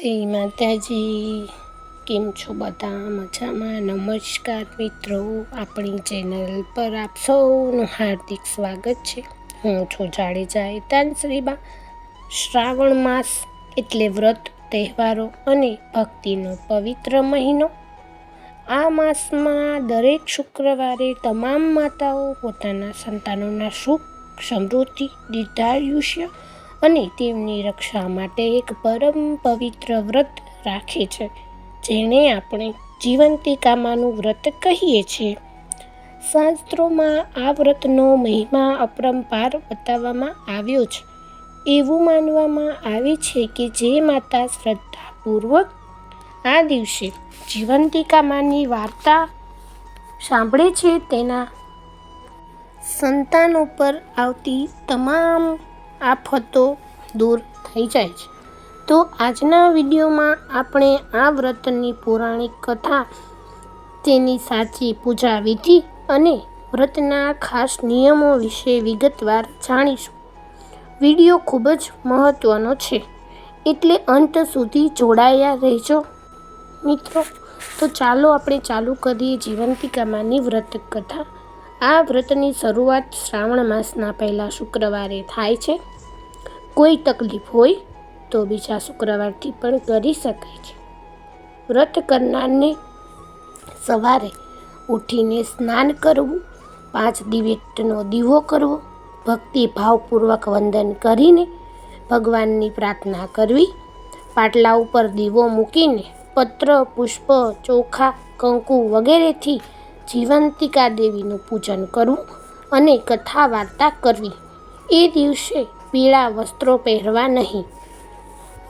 જય માતાજી, કેમ છો બધા? મજામાં? નમસ્કાર મિત્રો, આપણી ચેનલ પર આપ સૌનું હાર્દિક સ્વાગત છે. હું છું જાડેજા હેતાંશ્રીબા. શ્રાવણ માસ એટલે વ્રત, તહેવારો અને ભક્તિનો પવિત્ર મહિનો. આ માસમાં દરેક શુક્રવારે તમામ માતાઓ પોતાના સંતાનોના સુખ, સમૃદ્ધિ, દીર્ઘાયુષ્ય અને તેમની રક્ષા માટે એક પરમ પવિત્ર વ્રત રાખે છે, જેને આપણે જીવંતિકામાનું વ્રત કહીએ છીએ. શાસ્ત્રોમાં આ વ્રતનો મહિમા અપરંપાર બતાવવામાં આવ્યો છે. એવું માનવામાં આવે છે કે જે માતા શ્રદ્ધાપૂર્વક આ દિવસે જીવંતિકામાની વાર્તા સાંભળે છે, તેના સંતાનો પર આવતી તમામ આફતો દૂર થઈ જાય છે. તો આજના વિડીયોમાં આપણે આ વ્રતની પૌરાણિક કથા, તેની સાચી પૂજા વિધિ અને વ્રતના ખાસ નિયમો વિશે વિગતવાર જાણીશું. વિડીયો ખૂબ જ મહત્વનો છે, એટલે અંત સુધી જોડાયા રહેજો મિત્રો. તો ચાલો આપણે ચાલુ કરીએ જીવંતિકામાની વ્રત કથા. આ વ્રતની શરૂઆત શ્રાવણ માસના પહેલા શુક્રવારે થાય છે. કોઈ તકલીફ હોય તો બીજા શુક્રવારથી પણ કરી શકાય છે. વ્રત કરનારને સવારે ઉઠીને સ્નાન કરવું, 5 દિવેટનો દીવો કરવો, ભક્તિભાવપૂર્વક વંદન કરીને ભગવાનની પ્રાર્થના કરવી, પાટલા ઉપર દીવો મૂકીને પત્ર, પુષ્પ, ચોખા, કંકુ વગેરેથી જીવંતિકા દેવીનું પૂજન કરવું અને કથા વાર્તા કરવી. એ દિવસે પીળા વસ્ત્રો પહેરવા નહીં.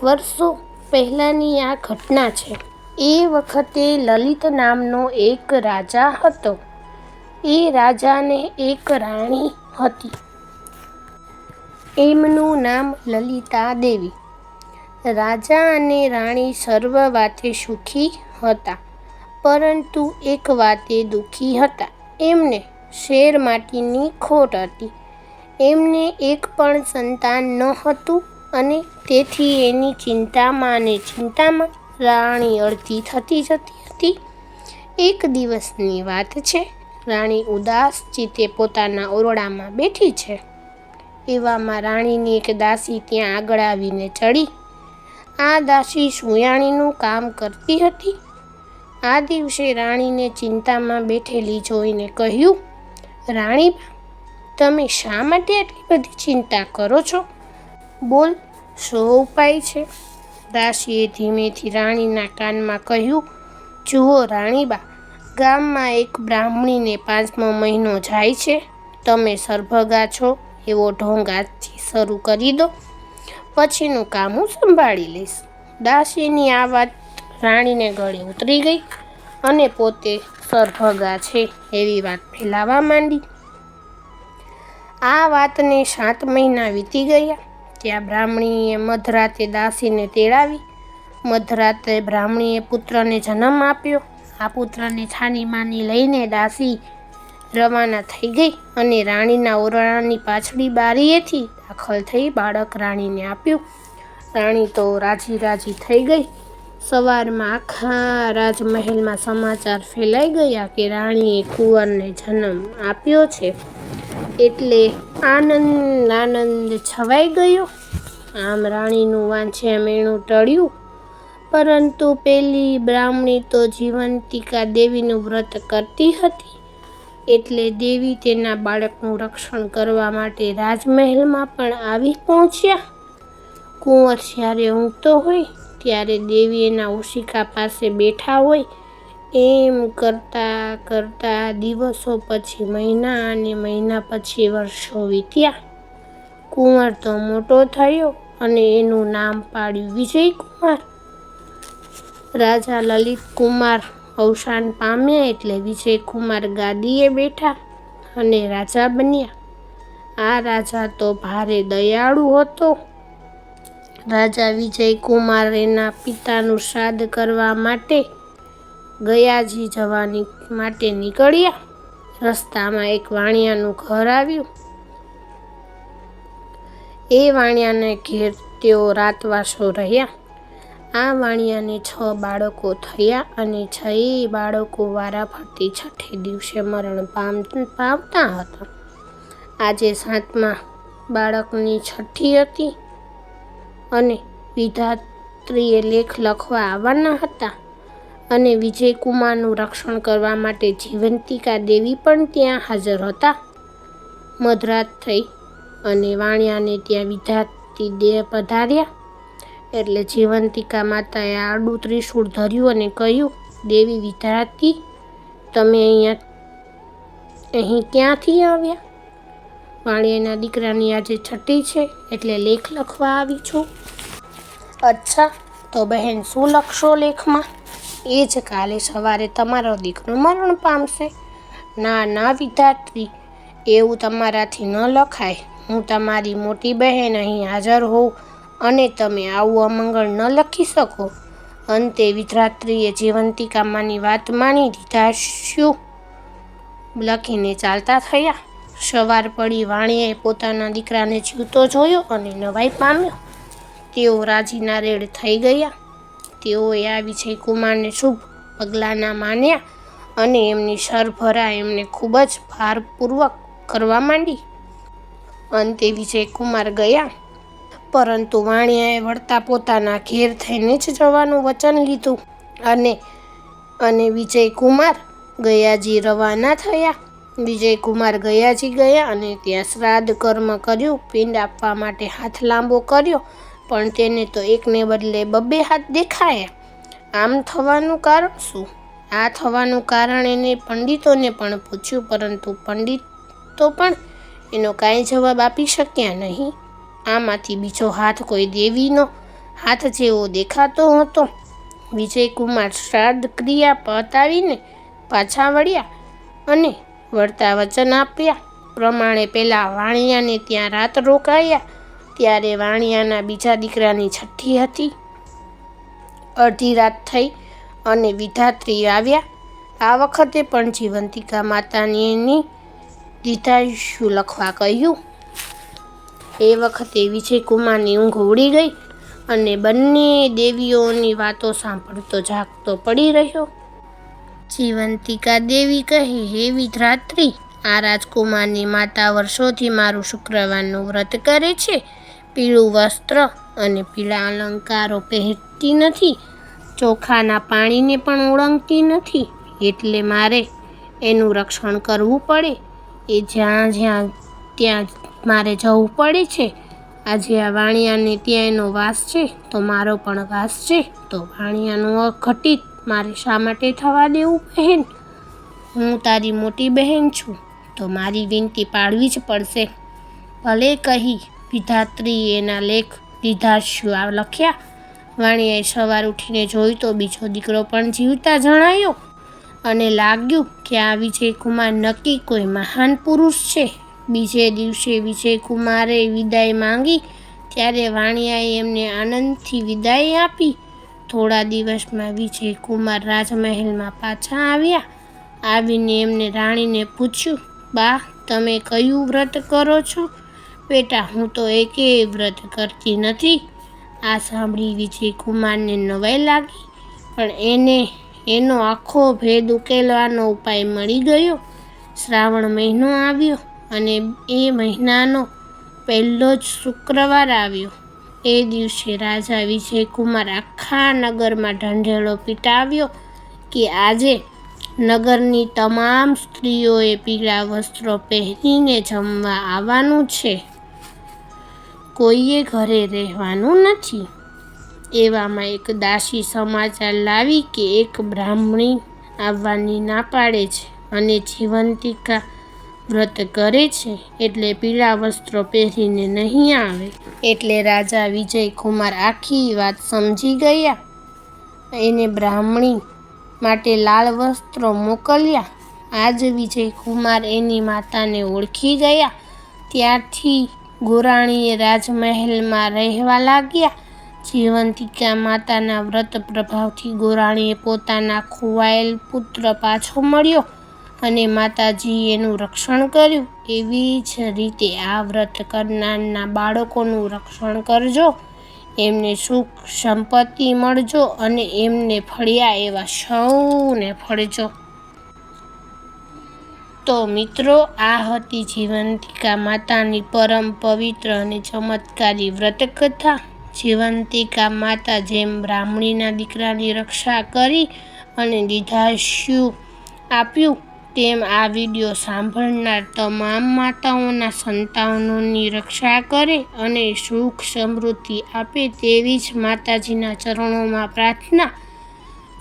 વર્ષો પહેલાંની આ ઘટના છે. એ વખતે લલિત નામનો એક રાજા હતો. એ રાજાને એક રાણી હતી. એમનું નામ લલિતા દેવી. રાજા અને રાણી સર્વ વાતે સુખી હતા, પરંતુ એક વાતે દુઃખી હતા. એમને શેર માટીની ખોટ હતી. એમને એક પણ સંતાન નહોતું અને તેથી એની ચિંતામાં રાણી અડધી થતી જતી હતી. એક દિવસની વાત છે. રાણી ઉદાસ ચિત્તે પોતાના ઓરડામાં બેઠી છે. એવામાં રાણીની એક દાસી ત્યાં આગળ આવીને ચડી. આ દાસી સુયાણીનું કામ કરતી હતી. આ દિવસે રાણીને ચિંતામાં બેઠેલી જોઈને કહ્યું, રાણીબા, તમે શા માટે આટલી બધી ચિંતા કરો છો? બોલ, શો ઉપાય છે? દાસીએ ધીમેથી રાણીના કાનમાં કહ્યું, જુઓ રાણીબા, ગામમાં એક બ્રાહ્મણીને 5મો મહિનો જાય છે. તમે સરભગા છો એવો ઢોંગ આજથી શરૂ કરી દો, પછીનું કામ હું સંભાળી લઈશ. દાસીની આ વાત રાણીને ગળે ઉતરી ગઈ અને પોતે સરભગા છે એવી વાત ફેલાવા માંડી. આ વાતને 7 મહિના વીતી ગયા. ત્યાં બ્રાહ્મણીએ મધરાતે દાસીને તેડાવી. મધરાતે બ્રાહ્મણીએ પુત્રને જન્મ આપ્યો. આ પુત્રને છાની માની લઈને દાસી રવાના થઈ ગઈ અને રાણીના ઓરડાની પાછળી બારીએથી દાખલ થઈ બાળક રાણીને આપ્યું. રાણી તો રાજી રાજી થઈ ગઈ. સવારમાં આખા રાજમહેલમાં સમાચાર ફેલાઈ ગયા કે રાણીએ કુંવરને જન્મ આપ્યો છે. એટલે આનંદ છવાઈ ગયો. આમ રાણીનું વાંછિયામણું ટળ્યું. પરંતુ પેલી બ્રાહ્મણી તો જીવંતિકા દેવીનું વ્રત કરતી હતી, એટલે દેવી તેના બાળકનું રક્ષણ કરવા માટે રાજમહેલમાં પણ આવી પહોંચ્યા. કુંવર જ્યારે ઊંઘતો હોય ત્યારે દેવી એના ઓશિકા પાસે બેઠા હોય. એમ કરતાં કરતાં દિવસો પછી મહિના અને મહિના પછી વર્ષો વીત્યા. કુંવર તો મોટો થયો અને એનું નામ પાડ્યું વિજયકુમાર. રાજા લલિત કુમાર અવસાન પામ્યા એટલે વિજયકુમાર ગાદીએ બેઠા અને રાજા બન્યા. આ રાજા તો ભારે દયાળુ હતો. રાજા વિજયકુમાર એના પિતાનું શ્રાદ્ધ કરવા માટે ગયાજી જવાની માટે નીકળ્યા. રસ્તામાં એક વાણિયાનું ઘર આવ્યું. એ વાણિયાને ઘેર તેઓ રાતવાસો રહ્યા. આ વાણિયાને 6 બાળકો થયા અને 6 બાળકો વારાફરતી છઠ્ઠે દિવસે મરણ પામતા હતા. આજે 7મા બાળકની છઠ્ઠી હતી અને વિધાત્રીએ લેખ લખવા આવવાના હતા અને વિજયકુમારનું રક્ષણ કરવા માટે જીવંતિકા દેવી પણ ત્યાં હાજર હતા. મધરાત થઈ અને વાણિયાને ત્યાં વિધાત્રી દેવ પધાર્યા એટલે જીવંતિકા માતાએ આડું ત્રિશૂળ ધર્યું અને કહ્યું, દેવી વિધાત્રી, તમે અહીં ક્યાંથી આવ્યા? વાણિયાના દીકરાની આજે છઠ્ઠી છે એટલે લેખ લખવા આવી છું. અચ્છા, તો બહેન શું લખશો લેખમાં? એ જ કાલે સવારે તમારો દીકરો મરણ પામશે. ના ના વિધાત્રી, એવું તમારાથી ન લખાય. હું તમારી મોટી બહેન અહીં હાજર હોઉં અને તમે આવું અમંગળ ન લખી શકો. અંતે વિધાત્રીએ જીવંતિકામાની વાત માની દીધાશ્યુ લખીને ચાલતા થયા. સવાર પડી વાણિયાએ પોતાના દીકરાને જીવતો જોયો અને નવાઈ પામ્યો. તેઓ રાજીના રેડ થઈ ગયા. તેઓએ આ વિજયકુમારને શુભ પગલાંના માન્યા અને એમની સરભરા એમને ખૂબ જ ભારપૂર્વક કરવા માંડી. અંતે વિજયકુમાર ગયા, પરંતુ વાણિયાએ વળતા પોતાના ઘેર થઈને જ જવાનું વચન લીધું અને વિજયકુમાર ગયાજી રવાના થયા. વિજયકુમાર ગયાજી ગયા અને ત્યાં શ્રાદ્ધ કર્મ કર્યું. પિંડ આપવા માટે હાથ લાંબો કર્યો, પણ તેને તો એકને બદલે 2 હાથ દેખાયા. આમ થવાનું કારણ શું? આ થવાનું કારણ એને પંડિતોને પણ પૂછ્યું, પરંતુ પંડિતો પણ એનો કાંઈ જવાબ આપી શક્યા નહીં. આમાંથી બીજો હાથ કોઈ દેવીનો હાથ જેવો દેખાતો હતો. વિજયકુમાર શ્રાદ્ધ ક્રિયા પતાવીને પાછા વળ્યા અને વળતા વચન આપ્યા પ્રમાણે પેલા વાણિયાને ત્યાં રાત રોકાયા. ત્યારે વાણિયાના બીજા દીકરાની છઠ્ઠી હતી. અડધી રાત થઈ અને વિધાત્રી આવ્યા. આ વખતે પણ જીવંતિકા માતાને એની દીધાશ્યુ લખવા કહ્યું. એ વખતે વિજયકુમારની ઊંઘ ઉડી ગઈ અને બંને દેવીઓની વાતો સાંભળતો જાગતો પડી રહ્યો. જીવંતિકા દેવી કહે, હે વિધાત્રી, આ રાજકુમારની માતા વર્ષોથી મારું શુક્રવારનું વ્રત કરે છે. પીળું વસ્ત્ર અને પીળા અલંકારો પહેરતી નથી. ચોખાના પાણીને પણ ઓળંગતી નથી. એટલે મારે એનું રક્ષણ કરવું પડે. એ જ્યાં ત્યાં મારે જવું પડે છે. આજે આ વાણિયાને ત્યાં એનો વાસ છે તો મારો પણ વાસ છે. તો વાણિયાનું અઘટિત મારે શા માટે થવા દેવું બહેન? હું તારી મોટી બહેન છું તો મારી વિનંતી પાળવી જ પડશે. ભલે કહી વિધાત્રીએ એના લેખ દીધાશ્યુ લખ્યા. વાણિયાએ સવાર ઉઠીને જોયું તો બીજો દીકરો પણ જીવતા જણાયો અને લાગ્યું કે આ વિજયકુમાર નક્કી કોઈ મહાન પુરુષ છે. બીજે દિવસે વિજયકુમારે વિદાય માંગી ત્યારે વાણિયાએ એમને આનંદથી વિદાય આપી. થોડા દિવસમાં વિજયકુમાર રાજમહેલમાં પાછા આવ્યા. આવીને એમને રાણીને પૂછ્યું, બા, તમે કયું વ્રત કરો છો? બેટા, હું તો એકેય વ્રત કરતી નથી. આ સાંભળી વિજયકુમારને નવાઈ લાગી, પણ એનો આખો ભેદ ઉકેલવાનો ઉપાય મળી ગયો. શ્રાવણ મહિનો આવ્યો અને એ મહિનાનો પહેલો જ શુક્રવાર આવ્યો. એ દિવસે રાજા વિજયકુમાર આખા નગરમાં ઢંઢેરો પીટાવ્યો કે આજે નગરની તમામ સ્ત્રીઓએ પીળા વસ્ત્રો પહેરીને જમવા આવવાનું છે. કોઈએ ઘરે રહેવાનું નથી. એવામાં એક દાસી સમાચાર લાવી કે એક બ્રાહ્મણી આવવાની ના પાડે છે અને જીવંતિકા વ્રત કરે છે એટલે પીળા વસ્ત્રો પહેરીને નહીં આવે. એટલે રાજા વિજયકુમાર આખી વાત સમજી ગયા. એને બ્રાહ્મણી માટે લાલ વસ્ત્રો મોકલ્યા. આજ વિજયકુમાર એની માતાને ઓળખી ગયા. ત્યારથી ગોરાણીએ રાજમહેલમાં રહેવા લાગ્યા. જીવંતિકા માતાના વ્રત પ્રભાવથી ગોરાણીએ પોતાના ખોવાયેલ પુત્ર પાછો મળ્યો અને માતાજીએ એનું રક્ષણ કર્યું. એવી જ રીતે આ વ્રત કરનારના બાળકોનું રક્ષણ કરજો. એમને સુખ સંપત્તિ મળજો અને એમને ફળ્યા એવા સૌને ફળજો. તો મિત્રો, આ હતી જીવંતિકા માતાની પરમ પવિત્ર અને ચમત્કારી વ્રતકથા. જીવંતિકા માતા જેમ બ્રાહ્મણીના દીકરાની રક્ષા કરી અને દીર્ઘાયુષ્ય આપ્યું, તેમ આ વિડીયો સાંભળનાર તમામ માતાઓના સંતાનોની રક્ષા કરે અને સુખ સમૃદ્ધિ આપે તેવી જ માતાજીના ચરણોમાં પ્રાર્થના.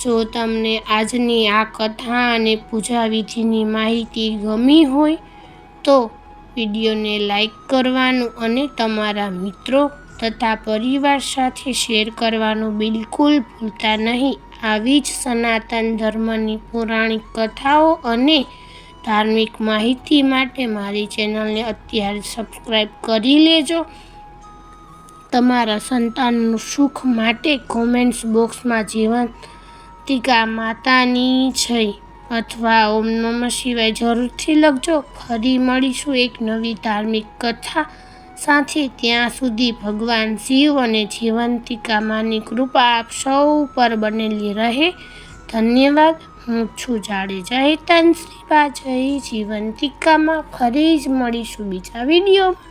જો તમને આજની આ કથા અને પૂજા વિધિની માહિતી ગમી હોય તો વિડીયોને લાઈક કરવાનું અને તમારા મિત્રો તથા પરિવાર સાથે શેર કરવાનું બિલકુલ ભૂલતા નહીં. આવી જ સનાતન ધર્મની પૌરાણિક કથાઓ અને ધાર્મિક માહિતી માટે મારી ચેનલને અત્યારે સબસ્ક્રાઈબ કરી લેજો. તમારા સંતાનનું સુખ માટે કોમેન્ટ્સ બોક્સમાં જીવંતિકા માતાની જય અથવા ઓમ નમઃ શિવાય જરૂરથી લખજો. ફરી મળીશું એક નવી ધાર્મિક કથા સાથે. ત્યાં સુધી ભગવાન શિવ અને જીવંતિકા માની કૃપા આપ સૌ પર બનેલી રહે. ધન્યવાદ. હું છું જાડેજા હેતાંશ્રી. જય જીવંતિકામાં. ફરી જ મળીશું બીજા વિડીયોમાં.